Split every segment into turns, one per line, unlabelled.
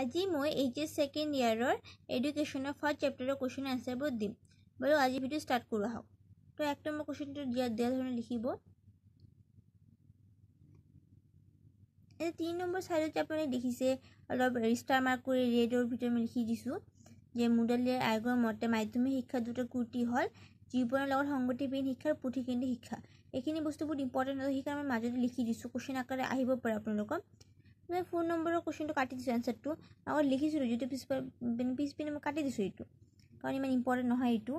আজি মই HS second ইয়াৰৰ এডুকেশনৰ first চেপ্টাৰৰ question আনসাৰবোৰ দিম। বাৰু আজি ভিডিও স্টাৰ্ট কৰো আহক। তো এক নম্বৰ কোৱেশ্চনটো দিয়া ধৰণে লিখিব। এই 3 নম্বৰ সাইডত আপুনি দেখিছে অলপ ষ্টাৰ মাৰ্ক কৰি ৰেডৰ ভিতৰত মই লিখি দিছো যে মুডালিয়াৰ আয়োগৰ মতে মাধ্যমিক শিক্ষা দুটা কুটি হল জীৱনৰ লগত সংগতিপূৰ্ণ শিক্ষাৰ পুথিকেন্দ্ৰিক শিক্ষা। এইখিনি বস্তু বহুত ইম্পৰ্টেন্ট হয়, সেইকাৰণে মই মাজতে লিখি দিছো, কোৱেশ্চন আকাৰে আহিব পাৰে আপোনালোকৰ। मैं 4 নম্বৰৰ কোৱেশ্চনটো কাটি দিছো, আনসাৰটো আগত লিখিছিলো যেটো পিছপিনে মই কাটি দিছো এইটো কাৰণ ইমান ইম্পৰ্টেন্ট নহয় এইটো।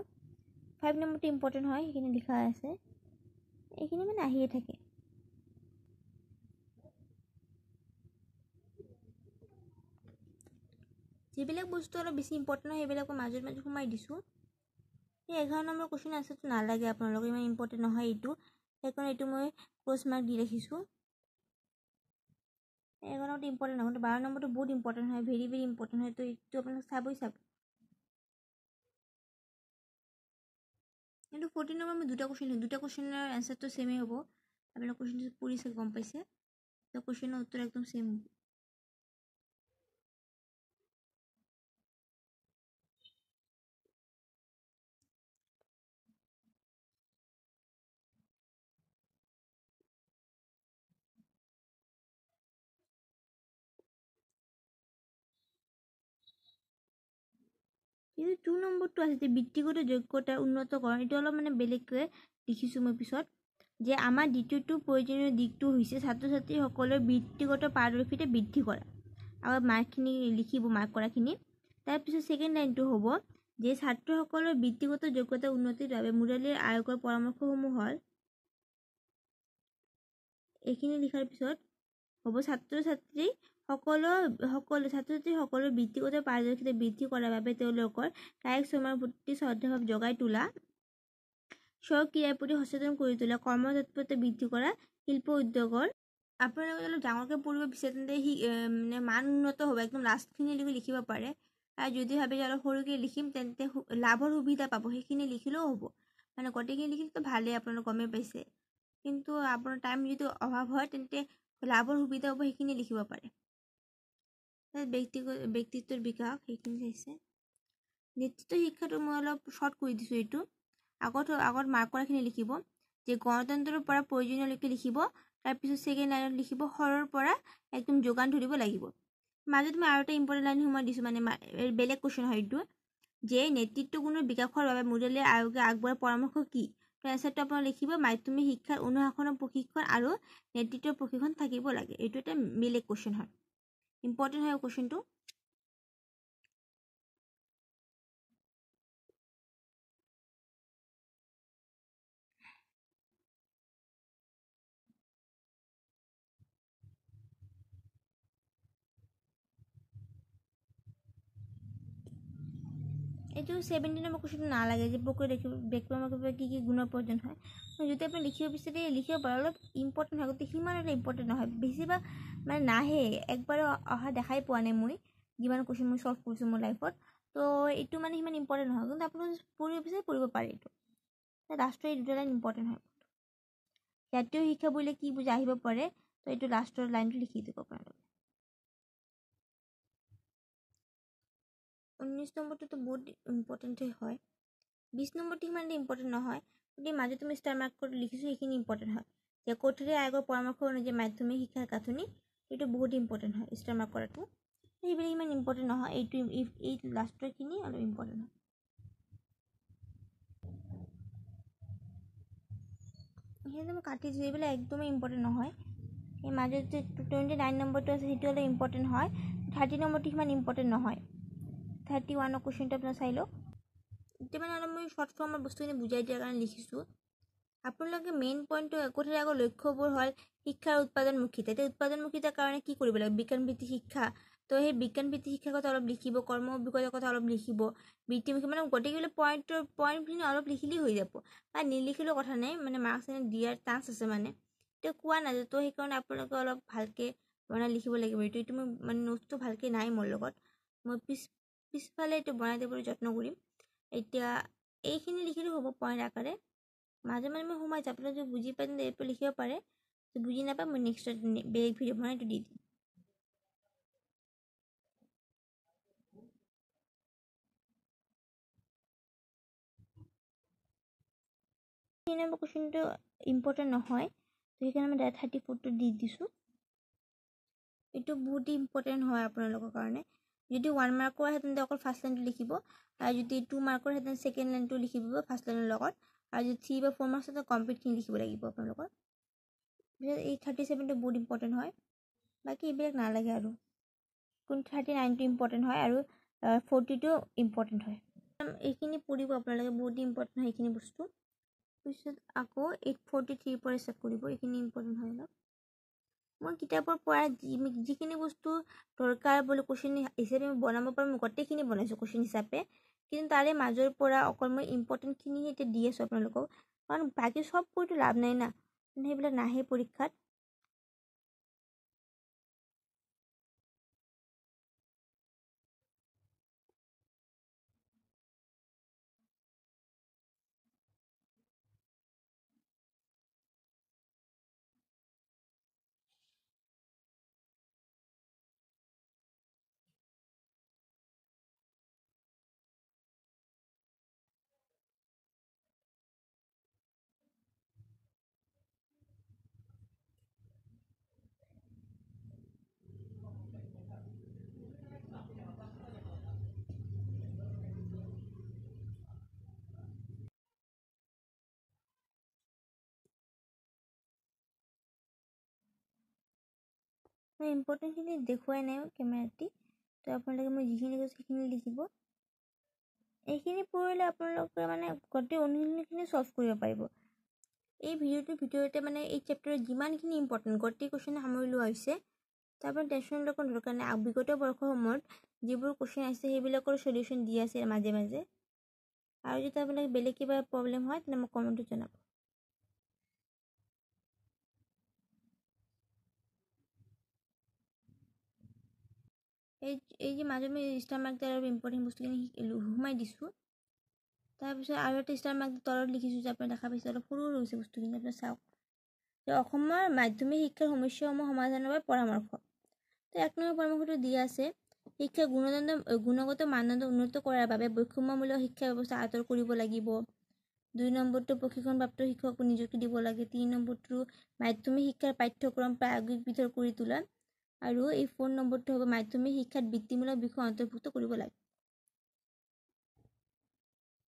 5 নম্বৰটো ইম্পৰ্টেন্ট হয়, এইখিনি লিখা আছে, এইখিনি মানে আহিয়ে থাকে। যেবিলাক বস্তু অলপ বেছি ইম্পৰ্টেন্ট হয় সেইবিলাকৰ মাজত সোমাই দিছো। এই 11 নম্বৰ কোৱেশ্চন আনসাৰটো নালাগে আপোনালোকৰ, ইমান ইম্পৰ্টেন্ট নহয় এইটো, সেইকাৰণে এইটো মই ক্ৰছ মাৰ্ক দি ৰাখিছো। 11 নম্বৰটো ইম্পৰ্টেন্ট নহয়, 12 নম্বৰটো বহুত ইম্পৰ্টেন্ট হয়, ভেৰি ভেৰি ইম্পৰ্টেন্ট হয়, তো এইটো আপোনালোক চাবই। কিন্তু 14 নম্বৰ মই দুটা কোৱেশ্চনৰ আনসাৰটো সেমে হ'ব, আপোনালোক কোৱেশ্চনটো পঢ়িছে গম পাইছে, তো কোৱেশ্চনৰ উত্তৰ একদম সেম হ'ব। কিন্তু 2 নম্বৰটো আছে যে বৃত্তিগত যোগ্যতা উন্নতকৰণ, এইটো অলপ মানে বেলেগকৈ লিখিছো মই পিছত, যে আমাৰ দ্বিতীয়টো প্ৰয়োজনীয় দিকটো হৈছে ছাত্ৰ ছাত্ৰীসকলৰ বৃত্তিগত পাৰদৰ্শিতা বৃদ্ধি কৰা। আৰু মাৰ্কখিনি লিখিব, মাৰ্ক কৰাখিনি। তাৰপিছত সেকেন্ড লাইনটো হ'ব যে ছাত্ৰসকলৰ বৃত্তিগত যোগ্যতা উন্নতিৰ বাবে মুডালিয়াৰ আয়োগৰ পৰামৰ্শসমূহ হ'ল, এইখিনি লিখাৰ পিছত হ'ব ছাত্ৰ ছাত্ৰীসকলৰ বৃত্তিগত পাৰদৰ্শিতা বৃদ্ধি কৰাৰ বাবে তেওঁলোকৰ কায়িক শ্ৰমৰ প্ৰতি শ্ৰদ্ধাভাৱ জগাই তোলা, স্ব-ক্ৰিয়াৰ প্ৰতি সচেতন কৰি তোলা, কৰ্মতৎপৰতা বৃদ্ধি কৰা, শিল্প উদ্যোগৰ। আপোনালোকে অলপ ডাঙৰকৈ পঢ়িব বিচাৰে তেন্তে মানে মান উন্নত হ'ব, একদম লাষ্টখিনি লিখিব পাৰে। আৰু যদি ভাবে যে অলপ সৰুকৈ লিখিম তেন্তে লাভৰ সুবিধা পাব, সেইখিনি লিখিলেও হ'ব, মানে গোটেইখিনি লিখিলেতো ভালেই, আপোনালোক গমেই পাইছে। কিন্তু আপোনাৰ টাইম যদি অভাৱ হয় তেন্তে লাভৰ সুবিধা হ'ব, সেইখিনি লিখিব পাৰে। ব্যক্তিত্বৰ বিকাশ, সেইখিনি চাইছে। নেতৃত্ব শিক্ষাটো মই অলপ শৰ্ট কৰি দিছো, এইটো আগত মাৰ্ক কৰাখিনি লিখিব যে গণতন্ত্ৰৰ পৰা প্ৰয়োজনীয়লৈকে লিখিব। তাৰপিছত সেকেন্ড লাইনত লিখিব সৰৰ পৰা একদম যোগান ধৰিব লাগিব। মাজত মই আৰু এটা ইম্পৰ্টেণ্ট লাইন সোমাই দিছো, মানে বেলেগ কোৱেশ্চন হয় এইটো, যে নেতৃত্ব গুণৰ বিকাশৰ বাবে মুডালিয়াৰ আয়োগে আগবঢ়োৱা পৰামৰ্শ কি। তো এনসাৰটো আপোনালোকে লিখিব মাধ্যমিক শিক্ষাৰ অনুশাসনৰ প্ৰশিক্ষণ আৰু নেতৃত্বৰ প্ৰশিক্ষণ থাকিব লাগে। এইটো এটা বেলেগ কোৱেশ্চন হয়, ইম্পৰ্টেন্ট হয় কোৱেশ্চনটো। এইটো 17 নম্বৰ কোৱেশ্চনটো নালাগে, যে ব্যাকৰণৰ কি কি গুণৰ প্ৰয়োজন হয়। যদি আপুনি লিখিব বিচাৰে লিখিব পাৰে, অলপ ইম্পৰ্টেন্ট হয়, গতিকে সিমান এটা ইম্পৰ্টেন্ট নহয়, বেছিভাগ মানে নাহে, একবাৰো অহা দেখাই পোৱা নাই মই যিমান কোৱেশ্চন মই সলভ কৰিছোঁ মোৰ লাইফত। তো এইটো মানে সিমান ইম্পৰ্টেন্ট নহয়, কিন্তু আপোনালোকে পঢ়িব বিচাৰে পঢ়িব পাৰে। এইটো লাষ্টৰ এই দুটা লাইন ইম্পৰ্টেন্ট হয়। জাতীয় শিক্ষা বুলিলে কি বুজা আহিব পাৰে, তো এইটো লাষ্টৰ লাইনটো লিখি দিব আপোনালোকে। 19 নম্বৰটো বহুত ইম্পৰ্টেন্ট হয়। 20 নম্বৰটো সিমান ইম্পৰ্টেন্ট নহয়, গতিকে মাজতে মই ষ্টাৰ মাৰ্ক কৰি লিখিছোঁ, সেইখিনি ইম্পৰ্টেন্ট হয়। যে কোঠাৰী আয়োগৰ পৰামৰ্শ অনুযায়ী মাধ্যমিক শিক্ষাৰ গাঁথনি, এইটো বহুত ইম্পৰ্টেন্ট হয় ষ্টাৰ মাৰ্ক কৰাটো। সেইবিলাক ইমান ইম্পৰ্টেন্ট নহয়, এই লাষ্টৰখিনি অলপ ইম্পৰ্টেন্ট হয়। সেইখিনি মই কাটি দিছোঁ, এইবিলাক একদমেই ইম্পৰ্টেন্ট নহয়। এই মাজত যে 29 নম্বৰটো আছে সেইটো অলপ ইম্পৰ্টেন্ট হয়। 30 নম্বৰটো সিমান ইম্পৰ্টেন্ট নহয়। 31 কোৱেশ্চনটো আপোনাৰ চাই লওক। এতিয়া মানে অলপ মই শ্বৰ্ট ফৰ্মৰ বস্তুখিনি বুজাই দিয়াৰ কাৰণে লিখিছোঁ। আপোনালোকে মেইন পইণ্টটো কোঠাৰী আয়োগৰ লক্ষ্যবোৰ হ'ল শিক্ষাৰ উৎপাদনমুখিতা। এতিয়া উৎপাদনমুখিতাৰ কাৰণে কি কৰিব লাগিব, বিজ্ঞানভিত্তিক শিক্ষা, তো সেই বিজ্ঞানভিত্তিক শিক্ষাৰ কথা অলপ লিখিব, কৰ্ম অভিজ্ঞতাৰ কথা অলপ লিখিব, বৃত্তিমুখী, মানে গোটেইবিলাক পইণ্টখিনি অলপ লিখিলেই হৈ যাব, বা নিলিখিলেও কথা নাই, মানে মাৰ্কছ দিয়াৰ চান্স আছে। মানে এতিয়া কোৱা নাযায়, তো সেইকাৰণে আপোনালোকে অলপ ভালকৈ বনাই লিখিব লাগিব। এইটো মই মানে নোটছটো ভালকৈ নাই মোৰ লগত, মই পিছফালে এইটো বনাই দিবলৈ যত্ন কৰিম। এতিয়া এইখিনি লিখিলেও হ'ব পইণ্ট আকাৰে, মাজে মাজে মই সোমাই যাওঁ, আপোনালোকে বুজি পাই তেন্তে এইটো লিখিব পাৰে, বুজি নাপায় মই নেক্সট বেলেগ ভিডিঅ' বনাই এইটো দি দিম। 3 নম্বৰ কুৱেশ্যনটো ইম্পৰ্টেণ্ট নহয়, তো সেইকাৰণে মই ডাইৰেক্ট 34টো দি দিছোঁ। এইটো বহুত ইম্পৰ্টেণ্ট হয় আপোনালোকৰ কাৰণে। যদি 1 মাৰ্কৰ হয় তেন্তে অকল ফাৰ্ষ্ট লাইনটো লিখিব, আৰু যদি 2 মাৰ্কৰ হয় তেন্তে ছেকেণ্ড লাইনটো লিখি দিব ফাৰ্ষ্ট লাইনৰ লগত, আৰু যদি 3 বা 4 মাৰ্কছ হয় কমপ্লিটখিনি লিখিব লাগিব আপোনালোকৰ। এই 37টো বহুত ইম্পৰ্টেণ্ট হয়, বাকী এইবিলাক নালাগে আৰু। 39টো ইম্পৰ্টেণ্ট হয় আৰু 40টো ইম্পৰ্টেণ্ট হয়। এইখিনি পঢ়িব আপোনালোকে, বহুত ইম্পৰ্টেণ্ট হয় এইখিনি বস্তু। পিছত আকৌ 843 পৰা ষ্টাৰ্ট কৰিব, এইখিনি ইম্পৰ্টেণ্ট হয় অলপ। মই কিতাপৰ পৰা যিখিনি বস্তু দৰকাৰ বুলি কুৱেশ্যন হিচাপে মই বনাব পাৰোঁ, মই গোটেইখিনি বনাইছোঁ কুৱেশ্যন হিচাপে, কিন্তু তাৰে মাজৰ পৰা অকল মই ইম্পৰ্টেণ্টখিনিহে এতিয়া দি আছোঁ আপোনালোকক, কাৰণ বাকী চব কৰিতো লাভ নাই না, সেইবিলাক নাহে পৰীক্ষাত। মই ইম্পৰ্টেণ্টখিনি দেখুৱাই নাই কেমেৰাটি, তো আপোনালোকে মই যিখিনি কৈছোঁ সেইখিনি লিখিব। এইখিনি পঢ়িলে আপোনালোকে মানে গোটেই অনুশীলনীখিনি ছল্ভ কৰিব পাৰিব। এই ভিডিঅ'টোৰ ভিতৰতে মানে এই চেপ্টাৰত যিমানখিনি ইম্পৰ্টেণ্ট গোটেই কুৱেশ্যন সামৰি লোৱা হৈছে, তাৰপৰা টেনশ্যন ল'ব দৰকাৰ নাই। বিগত বৰ্ষৰ সময়ত যিবোৰ কুৱেশ্যন আছে সেইবিলাকৰ চলিউশ্যন দি আছে মাজে মাজে, আৰু যদি আপোনালোকে বেলেগ কিবা প্ৰব্লেম হয় তেন্তে মোক কমেণ্টত জনাব। এই যে মাজে মাজে ষ্টাৰ মাৰ্ক দিয়া আৰু ইম্পৰ্টেণ্ট বস্তুখিনি সোমাই দিছোঁ। তাৰপিছত আৰু এটা ষ্টাৰ মাৰ্ক তলত লিখিছোঁ যে আপুনি দেখা পাইছে, অলপ সৰু সৰু হৈছে বস্তুখিনি, আপুনি চাওক যে অসমৰ মাধ্যমিক শিক্ষাৰ সমস্যাসমূহ সমাধানৰ বাবে পৰামৰ্শ। তো 1 নম্বৰ পৰামৰ্শটো দিয়া আছে, শিক্ষাৰ গুণগত মানদণ্ড উন্নত কৰাৰ বাবে বৈষম্যমূলক শিক্ষা ব্যৱস্থা আঁতৰ কৰিব লাগিব। 2 নম্বৰটো প্ৰশিক্ষণপ্ৰাপ্ত শিক্ষক নিযুক্তি দিব লাগে। 3 নম্বৰটো মাধ্যমিক শিক্ষাৰ পাঠ্যক্ৰম প্ৰায়োগিক বিধৰ কৰি তোলা, আৰু এই 4 নম্বৰটো হ'ব মাধ্যমিক শিক্ষাত বৃত্তিমূলক বিষয় অন্তৰ্ভুক্ত কৰিব লাগে।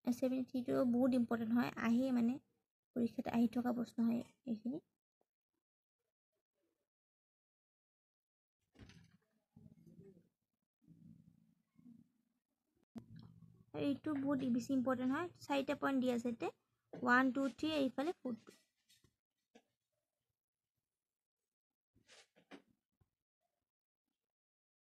73টো বহুত ইম্পৰ্টেণ্ট হয়, আহে মানে পৰীক্ষাত আহি থকা প্ৰশ্ন হয় এইখিনি। এইটো বহুত বেছি ইম্পৰ্টেণ্ট হয়, 4টা পইণ্ট দিয়া আছে ইয়াতে, 1 2 3, এইফালে 4